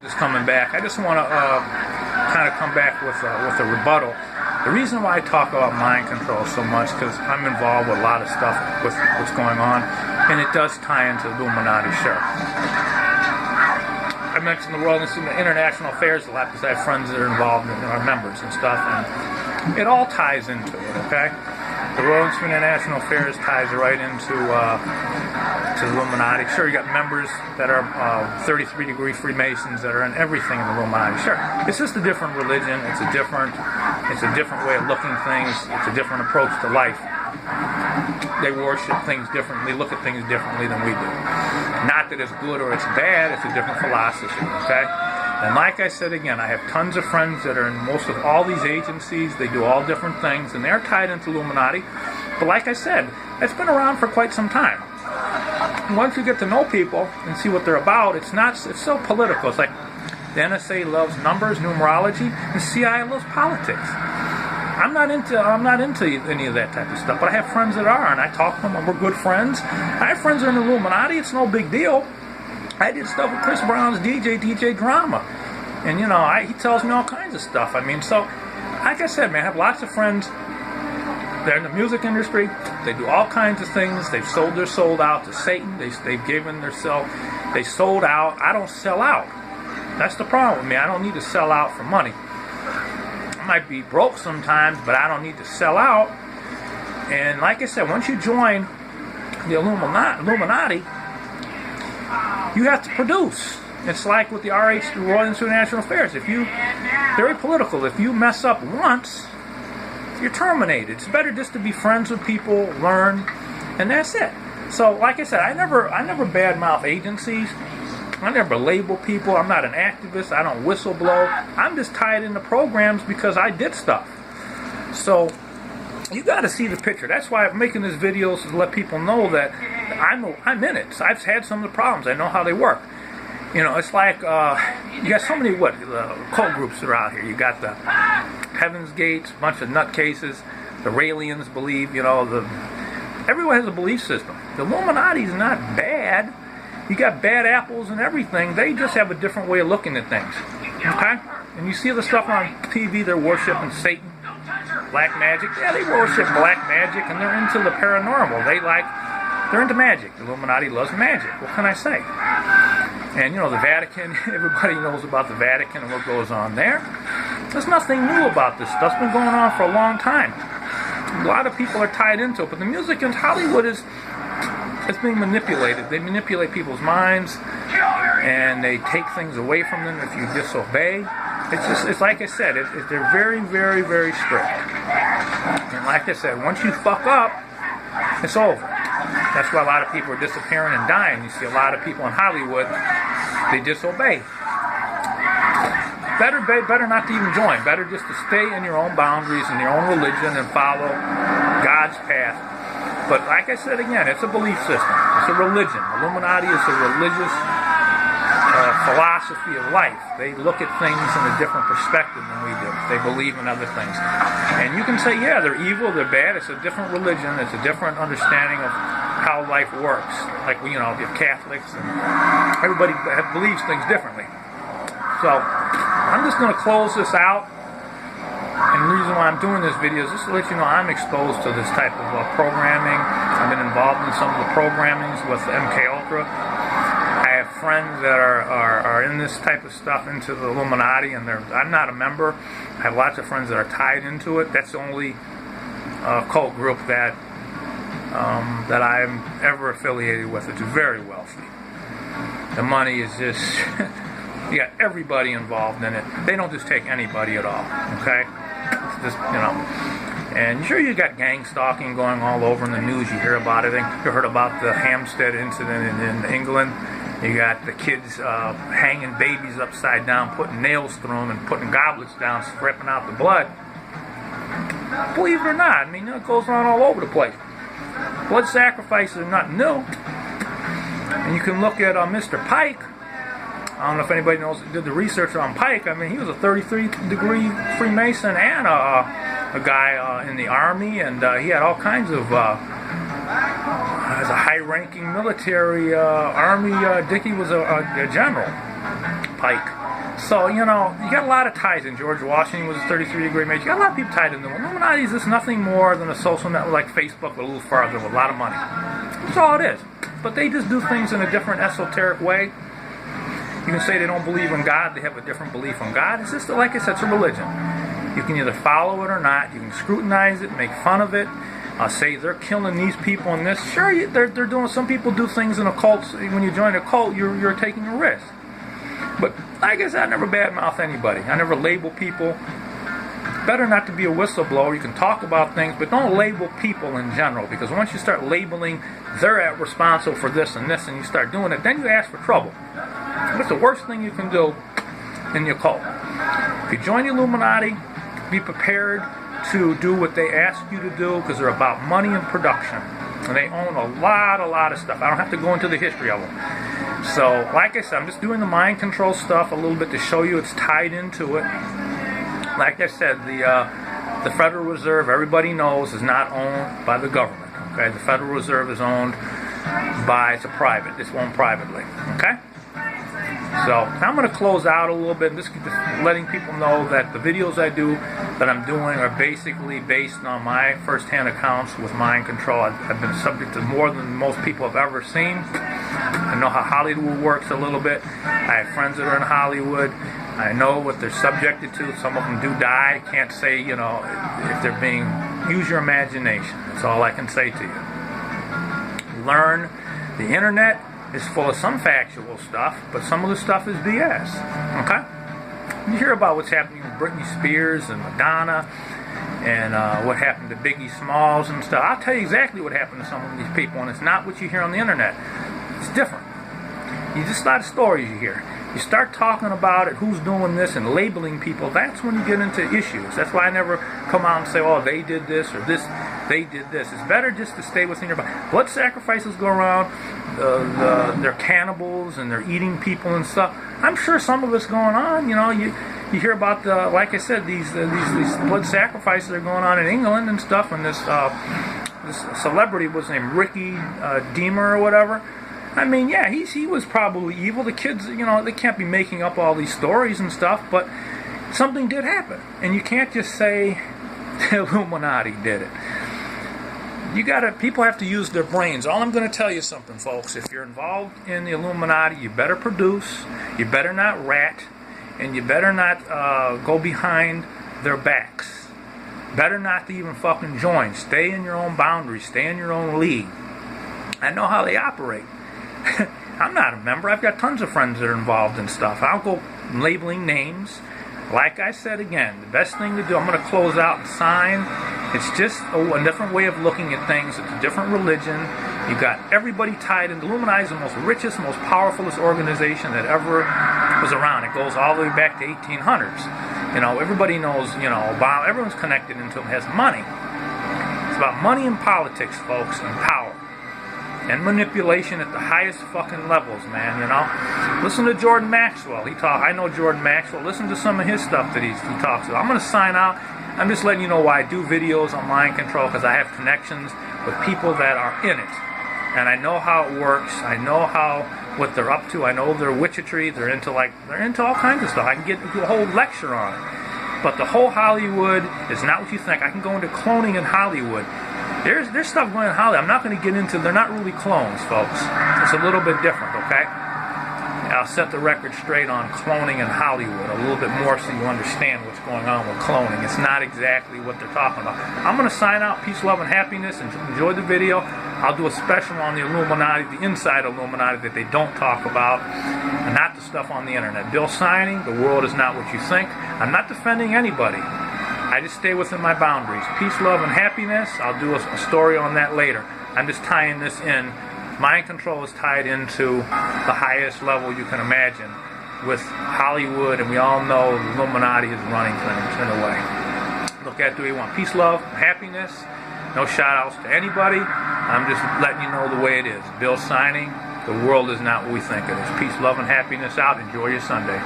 Just coming back, I just want to kind of come back with a rebuttal. The reason why I talk about mind control so much because I'm involved with a lot of stuff with what's going on, and it does tie into Illuminati, sure. I mentioned the World Institute of International Affairs a lot because I have friends that are involved and are members and stuff, and it all ties into it, okay? The World Institute of International Affairs ties right into to the Illuminati. Sure, you got members that are 33-degree Freemasons that are in everything in the Illuminati. Sure, it's just a different religion. It's a different way of looking things. It's a different approach to life. They worship things differently, look at things differently than we do. Not that it's good or it's bad. It's a different philosophy. Okay. And like I said again, I have tons of friends that are in most of all these agencies. They do all different things, and they're tied into Illuminati. But like I said, it's been around for quite some time. Once you get to know people and see what they're about, it's so political. It's like the NSA loves numbers, numerology, and the CIA loves politics. I'm not into any of that type of stuff, but I have friends that are, and I talk to them, and we're good friends. I have friends that are in the Illuminati. It's no big deal. I did stuff with Chris Brown's DJ Drama, and he tells me all kinds of stuff. I mean, so like I said, man, I have lots of friends. They're in the music industry. They do all kinds of things. They've sold their soul out to Satan. They've given their soul. They sold out. I don't sell out. That's the problem with me. I don't need to sell out for money. I might be broke sometimes, but I don't need to sell out. And like I said, once you join the Illuminati, you have to produce. It's like with the RH, the Royal Institute of International Affairs. Very political. If you mess up once, you're terminated. It's better just to be friends with people, learn, and that's it. So, like I said, I never badmouth agencies. I never label people. I'm not an activist. I don't whistleblow. I'm just tied into programs because I did stuff. So, you got to see the picture. That's why I'm making this video, so to let people know that I'm in it. So I've had some of the problems. I know how they work. It's like you got so many cult groups that are out here. You got the Heaven's Gates, a bunch of nutcases. The Raelians believe, everyone has a belief system. The Illuminati's not bad. You got bad apples and everything. They just have a different way of looking at things. Okay? And you see the stuff on TV, they're worshiping Satan, black magic. Yeah, they worship black magic, and they're into the paranormal. They're into magic. The Illuminati loves magic. What can I say? And, the Vatican, everybody knows about the Vatican and what goes on there. There's nothing new about this stuff. It's been going on for a long time. A lot of people are tied into it, but the music in Hollywood is being manipulated. They manipulate people's minds, and they take things away from them if you disobey. It's like I said, they're very, very, very strict. And like I said, once you fuck up, it's over. That's why a lot of people are disappearing and dying. You see a lot of people in Hollywood, they disobey. Better not to even join. Better just to stay in your own boundaries and your own religion and follow God's path. But like I said again, it's a belief system. It's a religion. Illuminati is a religious philosophy of life. They look at things in a different perspective than we do. They believe in other things. And you can say, yeah, they're evil, they're bad. It's a different religion. It's a different understanding of how life works. Like, you have Catholics, and everybody believes things differently. So, I'm just going to close this out. And the reason why I'm doing this video is just to let you know I'm exposed to this type of programming. I've been involved in some of the programmings with MK Ultra. I have friends that are in this type of stuff, into the Illuminati, and I'm not a member. I have lots of friends that are tied into it. That's the only cult group that I'm ever affiliated with. It's very wealthy. The money is just, you got everybody involved in it. They don't just take anybody at all, okay? It's just, and sure, you got gang stalking going all over in the news. You hear about it. You heard about the Hampstead incident in England. You got the kids hanging babies upside down, putting nails through them, and putting goblets down, scraping out the blood. Believe it or not, it goes on all over the place. Blood sacrifices are not new. And you can look at Mr. Pike. I don't know if anybody did the research on Pike. He was a 33-degree Freemason and a guy in the Army, and he had all kinds of, as a high-ranking military Army, Dickie was a general, Pike. So, you know, you got a lot of ties in. George Washington was a 33-degree major. You got a lot of people tied in. The Illuminati is just nothing more than a social network like Facebook, but a little farther with a lot of money. That's all it is. But they just do things in a different esoteric way. You can say they don't believe in God. They have a different belief in God. It's just, like I said, it's a religion. You can either follow it or not. You can scrutinize it, make fun of it. Say they're killing these people and this. Sure, they're doing. Some people do things in a cult. When you join a cult, you're taking a risk. But like I said, I never badmouth anybody. I never label people. Better not to be a whistleblower. You can talk about things, but don't label people in general. Because once you start labeling, they're responsible for this, and you start doing it, then you ask for trouble. That's the worst thing you can do in your cult. If you join the Illuminati, be prepared to do what they ask you to do, because they're about money and production. And they own a lot of stuff. I don't have to go into the history of them. So, like I said, I'm just doing the mind control stuff a little bit to show you it's tied into it. Like I said, the Federal Reserve, everybody knows, is not owned by the government. Okay, the Federal Reserve is owned by, it's private. It's owned privately. Okay. So I'm going to close out a little bit and just letting people know that the videos I do that I'm doing are basically based on my first-hand accounts with mind control. I've been subject to more than most people have ever seen. I know how Hollywood works a little bit. I have friends that are in Hollywood. I know what they're subjected to. Some of them do die. I can't say, you know, if they're being... Use your imagination. That's all I can say to you. Learn. The internet is full of some factual stuff, but some of the stuff is BS. Okay? You hear about what's happening with Britney Spears and Madonna and what happened to Biggie Smalls and stuff. I'll tell you exactly what happened to some of these people, and it's not what you hear on the internet. It's different. You just a lot of stories you hear. You start talking about it, who's doing this, and labeling people, that's when you get into issues. That's why I never come out and say, oh, they did this, or this, they did this. It's better just to stay within your body. Blood sacrifices go around, they're cannibals, and they're eating people and stuff. I'm sure some of it's going on, you know, you hear about, like I said, these blood sacrifices are going on in England and stuff, and this celebrity was named Ricky Deemer or whatever. I mean, yeah, he was probably evil. The kids, you know, they can't be making up all these stories and stuff, but something did happen. And you can't just say the Illuminati did it. People have to use their brains. All I'm going to tell you something, folks. If you're involved in the Illuminati, you better produce, you better not rat, and you better not go behind their backs. Better not to even fucking join. Stay in your own boundaries. Stay in your own league. I know how they operate. I'm not a member. I've got tons of friends that are involved in stuff. I'll go labeling names. Like I said again, the best thing to do, I'm going to close out and sign. It's just a different way of looking at things. It's a different religion. You've got everybody tied in. The Illuminati is the most richest, most powerfulest organization that ever was around. It goes all the way back to 1800s. You know, everybody knows, you know, Obama, everyone's connected into them, has money. It's about money and politics, folks, and power. And manipulation at the highest fucking levels, man, you know. Listen to Jordan Maxwell. I know Jordan Maxwell. Listen to some of his stuff that he talks about. I'm going to sign out. I'm just letting you know why I do videos on mind control, because I have connections with people that are in it. And I know how it works. I know what they're up to. I know their witchery. They're into all kinds of stuff. I can get a whole lecture on it. But the whole Hollywood is not what you think. I can go into cloning in Hollywood. There's stuff going on in Hollywood. I'm not going to get into. They're not really clones, folks. It's a little bit different, okay? I'll set the record straight on cloning in Hollywood a little bit more so you understand what's going on with cloning. It's not exactly what they're talking about. I'm going to sign out. Peace, love, and happiness. And enjoy the video. I'll do a special on the Illuminati, the inside Illuminati that they don't talk about, and not the stuff on the internet. Bill signing, the world is not what you think. I'm not defending anybody. I just stay within my boundaries. Peace, love, and happiness. I'll do a story on that later. I'm just tying this in. Mind control is tied into the highest level you can imagine with Hollywood, and we all know the Illuminati is running things in a way. Look at it the way you want. Peace, love, happiness. No shout-outs to anybody. I'm just letting you know the way it is. Bill signing. The world is not what we think it is. Peace, love, and happiness out. Enjoy your Sunday.